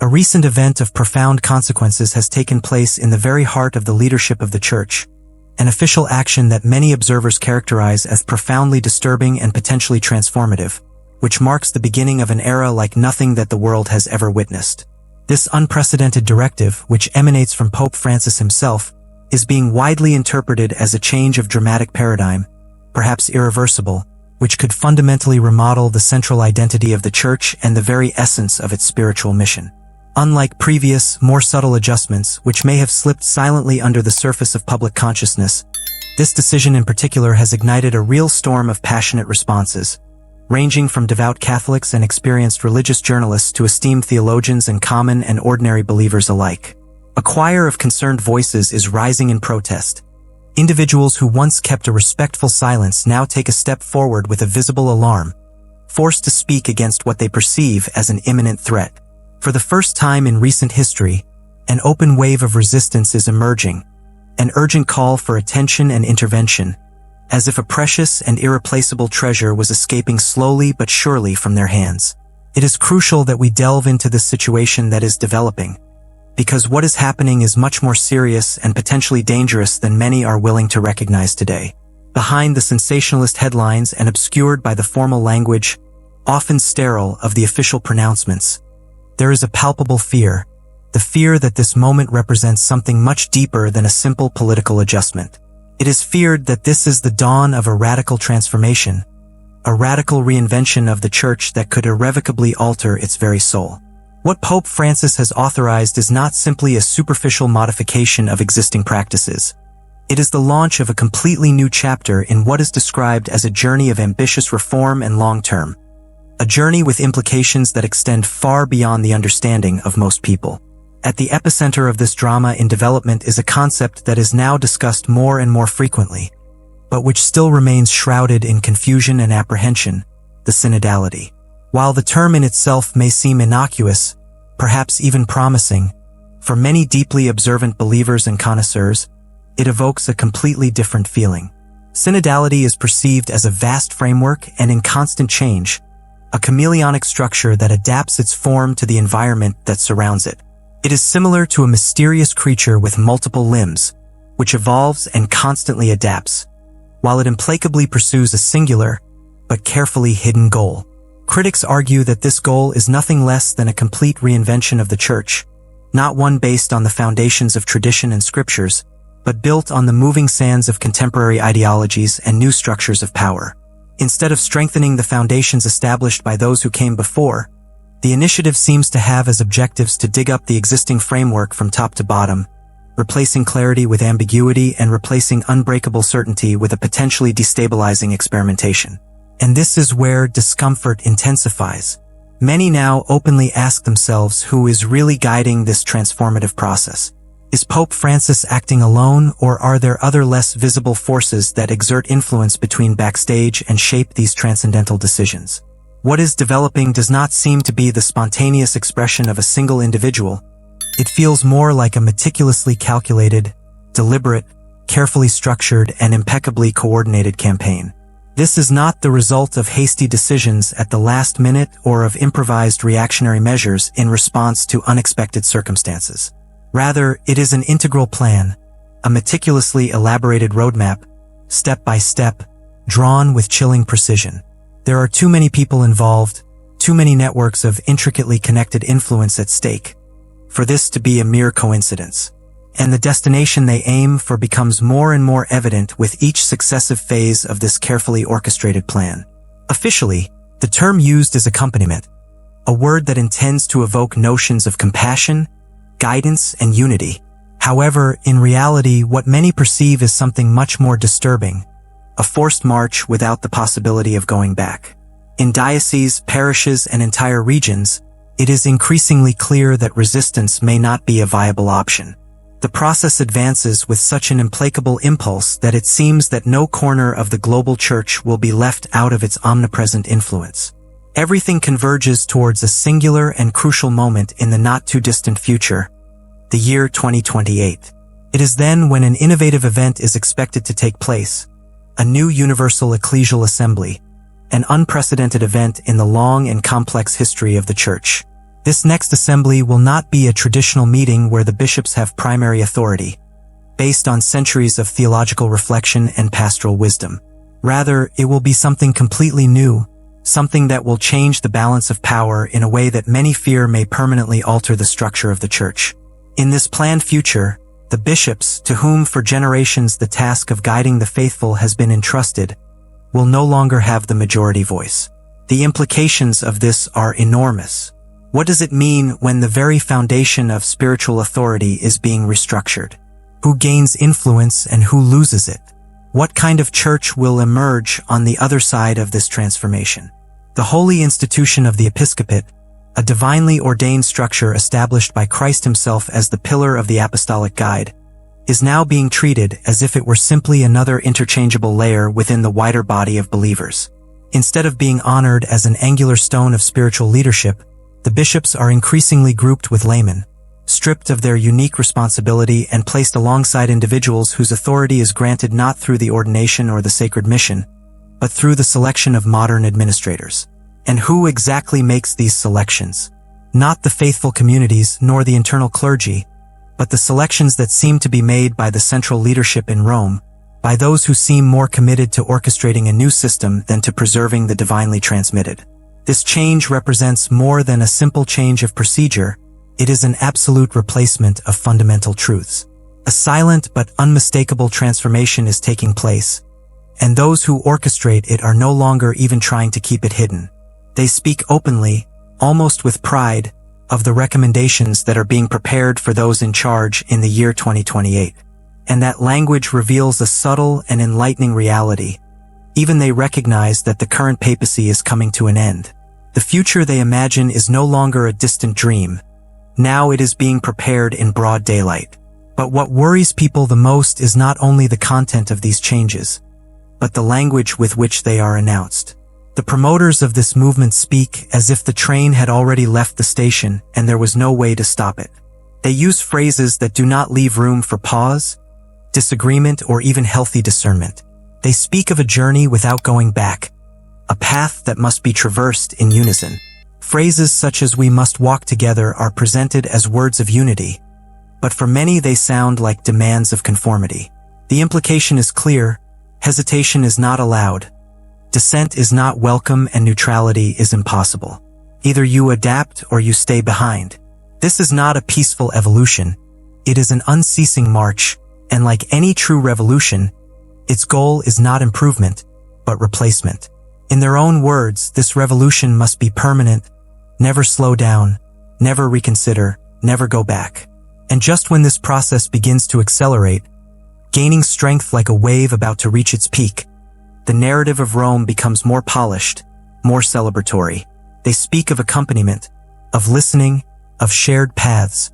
A recent event of profound consequences has taken place in the very heart of the leadership of the Church, an official action that many observers characterize as profoundly disturbing and potentially transformative, which marks the beginning of an era like nothing that the world has ever witnessed. This unprecedented directive, which emanates from Pope Francis himself, is being widely interpreted as a change of dramatic paradigm, perhaps irreversible, which could fundamentally remodel the central identity of the Church and the very essence of its spiritual mission. Unlike previous, more subtle adjustments, which may have slipped silently under the surface of public consciousness, this decision in particular has ignited a real storm of passionate responses, ranging from devout Catholics and experienced religious journalists to esteemed theologians and common and ordinary believers alike. A choir of concerned voices is rising in protest. Individuals who once kept a respectful silence now take a step forward with a visible alarm, forced to speak against what they perceive as an imminent threat. For the first time in recent history, an open wave of resistance is emerging, an urgent call for attention and intervention, as if a precious and irreplaceable treasure was escaping slowly but surely from their hands. It is crucial that we delve into this situation that is developing, because what is happening is much more serious and potentially dangerous than many are willing to recognize today. Behind the sensationalist headlines and obscured by the formal language, often sterile, of the official pronouncements, there is a palpable fear, the fear that this moment represents something much deeper than a simple political adjustment. It is feared that this is the dawn of a radical transformation, a radical reinvention of the Church that could irrevocably alter its very soul. What Pope Francis has authorized is not simply a superficial modification of existing practices. It is the launch of a completely new chapter in what is described as a journey of ambitious reform and long-term, a journey with implications that extend far beyond the understanding of most people. At the epicenter of this drama in development is a concept that is now discussed more and more frequently, but which still remains shrouded in confusion and apprehension: the synodality. While the term in itself may seem innocuous, perhaps even promising, for many deeply observant believers and connoisseurs, it evokes a completely different feeling. Synodality is perceived as a vast framework and in constant change, a chameleonic structure that adapts its form to the environment that surrounds it. It is similar to a mysterious creature with multiple limbs, which evolves and constantly adapts, while it implacably pursues a singular, but carefully hidden goal. Critics argue that this goal is nothing less than a complete reinvention of the Church, not one based on the foundations of tradition and scriptures, but built on the moving sands of contemporary ideologies and new structures of power. Instead of strengthening the foundations established by those who came before, the initiative seems to have as objectives to dig up the existing framework from top to bottom, replacing clarity with ambiguity and replacing unbreakable certainty with a potentially destabilizing experimentation. And this is where discomfort intensifies. Many now openly ask themselves who is really guiding this transformative process. Is Pope Francis acting alone, or are there other less visible forces that exert influence between backstage and shape these transcendental decisions? What is developing does not seem to be the spontaneous expression of a single individual. It feels more like a meticulously calculated, deliberate, carefully structured, and impeccably coordinated campaign. This is not the result of hasty decisions at the last minute or of improvised reactionary measures in response to unexpected circumstances. Rather, it is an integral plan, a meticulously elaborated roadmap, step by step, drawn with chilling precision. There are too many people involved, too many networks of intricately connected influence at stake, for this to be a mere coincidence. And the destination they aim for becomes more and more evident with each successive phase of this carefully orchestrated plan. Officially, the term used is accompaniment, a word that intends to evoke notions of compassion, guidance, and unity. However, in reality, what many perceive is something much more disturbing: a forced march without the possibility of going back. In dioceses, parishes, and entire regions, it is increasingly clear that resistance may not be a viable option. The process advances with such an implacable impulse that it seems that no corner of the global Church will be left out of its omnipresent influence. Everything converges towards a singular and crucial moment in the not-too-distant future, the year 2028. It is then when an innovative event is expected to take place, a new universal ecclesial assembly, an unprecedented event in the long and complex history of the Church. This next assembly will not be a traditional meeting where the bishops have primary authority, based on centuries of theological reflection and pastoral wisdom. Rather, it will be something completely new, something that will change the balance of power in a way that many fear may permanently alter the structure of the church. In this planned future, the bishops, to whom for generations the task of guiding the faithful has been entrusted, will no longer have the majority voice. The implications of this are enormous. What does it mean when the very foundation of spiritual authority is being restructured? Who gains influence and who loses it? What kind of church will emerge on the other side of this transformation? The holy institution of the episcopate, a divinely ordained structure established by Christ himself as the pillar of the apostolic guide, is now being treated as if it were simply another interchangeable layer within the wider body of believers. Instead of being honored as an angular stone of spiritual leadership, the bishops are increasingly grouped with laymen, stripped of their unique responsibility and placed alongside individuals whose authority is granted not through the ordination or the sacred mission, but through the selection of modern administrators. And who exactly makes these selections? Not the faithful communities nor the internal clergy, but the selections that seem to be made by the central leadership in Rome, by those who seem more committed to orchestrating a new system than to preserving the divinely transmitted. This change represents more than a simple change of procedure. It is an absolute replacement of fundamental truths. A silent but unmistakable transformation is taking place, and those who orchestrate it are no longer even trying to keep it hidden. They speak openly, almost with pride, of the recommendations that are being prepared for those in charge in the year 2028. And that language reveals a subtle and enlightening reality. Even they recognize that the current papacy is coming to an end. The future they imagine is no longer a distant dream. Now it is being prepared in broad daylight. But what worries people the most is not only the content of these changes, but the language with which they are announced. The promoters of this movement speak as if the train had already left the station and there was no way to stop it. They use phrases that do not leave room for pause, disagreement, or even healthy discernment. They speak of a journey without going back, a path that must be traversed in unison. Phrases such as "we must walk together" are presented as words of unity, but for many they sound like demands of conformity. The implication is clear: hesitation is not allowed. Dissent is not welcome and neutrality is impossible. Either you adapt or you stay behind. This is not a peaceful evolution. It is an unceasing march, and like any true revolution, its goal is not improvement, but replacement. In their own words, this revolution must be permanent, never slow down, never reconsider, never go back. And just when this process begins to accelerate, gaining strength like a wave about to reach its peak, the narrative of Rome becomes more polished, more celebratory. They speak of accompaniment, of listening, of shared paths.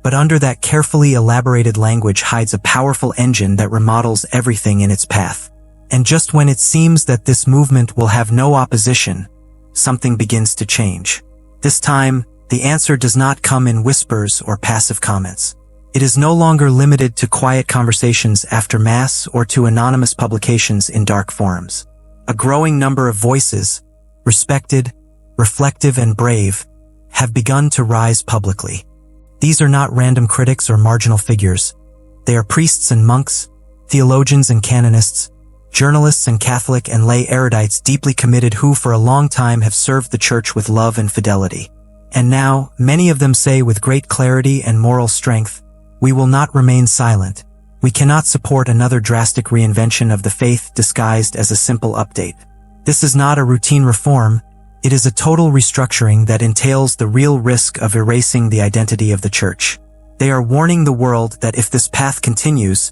But under that carefully elaborated language hides a powerful engine that remodels everything in its path. And just when it seems that this movement will have no opposition, something begins to change. This time, the answer does not come in whispers or passive comments. It is no longer limited to quiet conversations after Mass or to anonymous publications in dark forums. A growing number of voices, respected, reflective, and brave, have begun to rise publicly. These are not random critics or marginal figures. They are priests and monks, theologians and canonists, journalists and Catholic and lay erudites deeply committed who for a long time have served the Church with love and fidelity. And now, many of them say with great clarity and moral strength, "We will not remain silent. We cannot support another drastic reinvention of the faith disguised as a simple update. This is not a routine reform. It is a total restructuring that entails the real risk of erasing the identity of the Church." They are warning the world that if this path continues,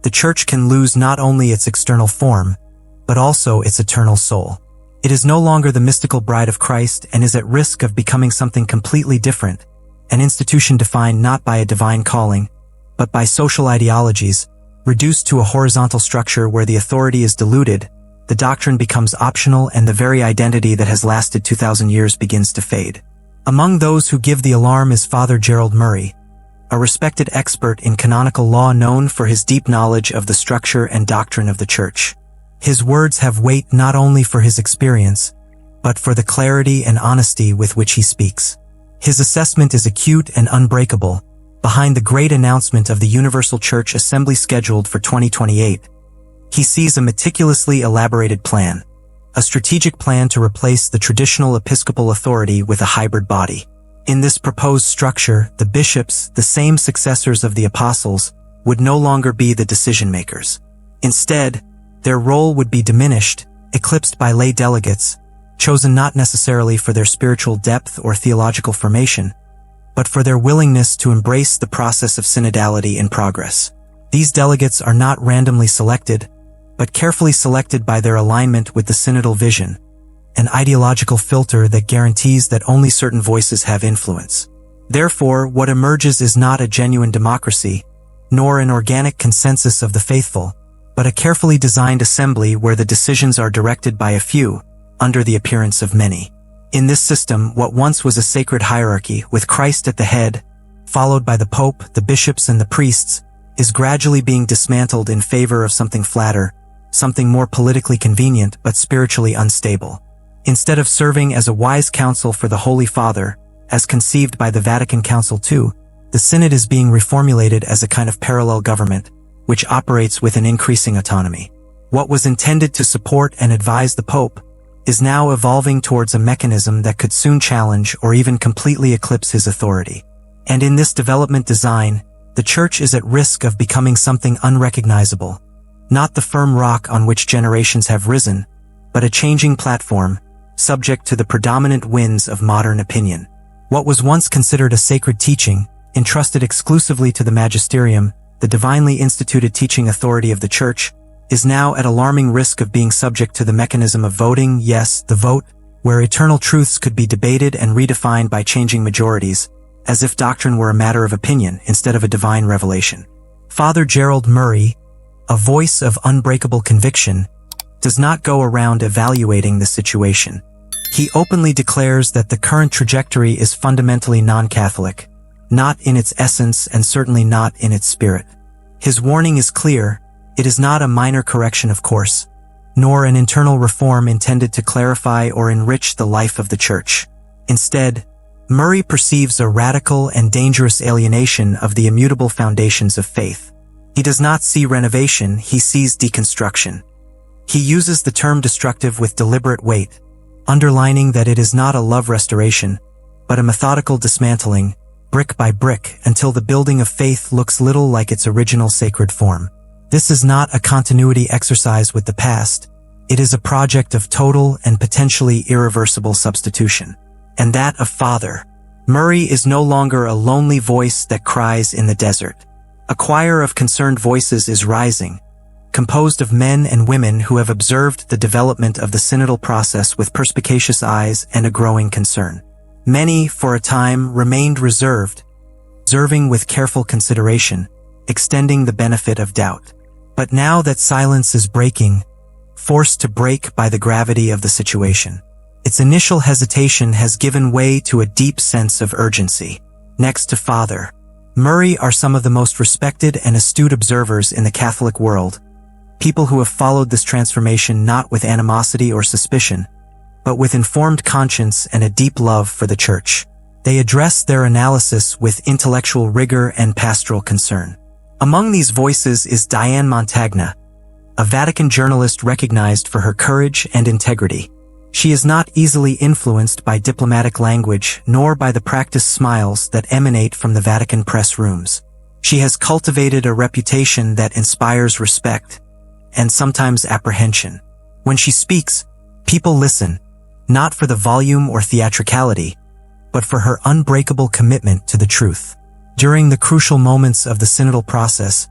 the Church can lose not only its external form, but also its eternal soul. It is no longer the mystical bride of Christ and is at risk of becoming something completely different, an institution defined not by a divine calling, but by social ideologies, reduced to a horizontal structure where the authority is diluted, the doctrine becomes optional, and the very identity that has lasted 2,000 years begins to fade. Among those who give the alarm is Father Gerald Murray, a respected expert in canonical law known for his deep knowledge of the structure and doctrine of the Church. His words have weight not only for his experience, but for the clarity and honesty with which he speaks. His assessment is acute and unbreakable. Behind the great announcement of the Universal Church Assembly scheduled for 2028, he sees a meticulously elaborated plan, a strategic plan to replace the traditional episcopal authority with a hybrid body. In this proposed structure, the bishops, the same successors of the apostles, would no longer be the decision-makers. Instead, their role would be diminished, eclipsed by lay delegates, chosen not necessarily for their spiritual depth or theological formation, but for their willingness to embrace the process of synodality in progress. These delegates are not randomly selected, but carefully selected by their alignment with the synodal vision, an ideological filter that guarantees that only certain voices have influence. Therefore, what emerges is not a genuine democracy, nor an organic consensus of the faithful, but a carefully designed assembly where the decisions are directed by a few, under the appearance of many. In this system, what once was a sacred hierarchy, with Christ at the head, followed by the Pope, the bishops, and the priests, is gradually being dismantled in favor of something flatter, something more politically convenient but spiritually unstable. Instead of serving as a wise counsel for the Holy Father, as conceived by the Vatican Council II, the Synod is being reformulated as a kind of parallel government, which operates with an increasing autonomy. What was intended to support and advise the Pope is now evolving towards a mechanism that could soon challenge or even completely eclipse his authority. And in this development design, the Church is at risk of becoming something unrecognizable, not the firm rock on which generations have risen, but a changing platform, subject to the predominant winds of modern opinion. What was once considered a sacred teaching, entrusted exclusively to the magisterium, the divinely instituted teaching authority of the Church, is now at alarming risk of being subject to the mechanism of voting, yes, the vote, where eternal truths could be debated and redefined by changing majorities, as if doctrine were a matter of opinion instead of a divine revelation. Father Gerald Murray, a voice of unbreakable conviction, does not go around evaluating the situation. He openly declares that the current trajectory is fundamentally non-Catholic, not in its essence and certainly not in its spirit. His warning is clear. It is not a minor correction of course, nor an internal reform intended to clarify or enrich the life of the Church. Instead, Murray perceives a radical and dangerous alienation of the immutable foundations of faith. He does not see renovation, he sees deconstruction. He uses the term destructive with deliberate weight, underlining that it is not a love restoration, but a methodical dismantling, brick by brick, until the building of faith looks little like its original sacred form. This is not a continuity exercise with the past. It is a project of total and potentially irreversible substitution. And that of Father Murray is no longer a lonely voice that cries in the desert. A choir of concerned voices is rising, composed of men and women who have observed the development of the synodal process with perspicacious eyes and a growing concern. Many, for a time, remained reserved, observing with careful consideration, extending the benefit of doubt. But now that silence is breaking, forced to break by the gravity of the situation, its initial hesitation has given way to a deep sense of urgency. Next to Father Murray are some of the most respected and astute observers in the Catholic world, people who have followed this transformation not with animosity or suspicion, but with informed conscience and a deep love for the Church. They address their analysis with intellectual rigor and pastoral concern. Among these voices is Diane Montagna, a Vatican journalist recognized for her courage and integrity. She is not easily influenced by diplomatic language nor by the practiced smiles that emanate from the Vatican press rooms. She has cultivated a reputation that inspires respect and sometimes apprehension. When she speaks, people listen, not for the volume or theatricality, but for her unbreakable commitment to the truth. During the crucial moments of the synodal process,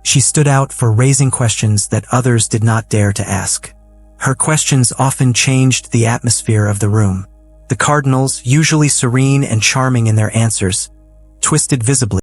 she stood out for raising questions that others did not dare to ask. Her questions often changed the atmosphere of the room. The cardinals, usually serene and charming in their answers, twisted visibly.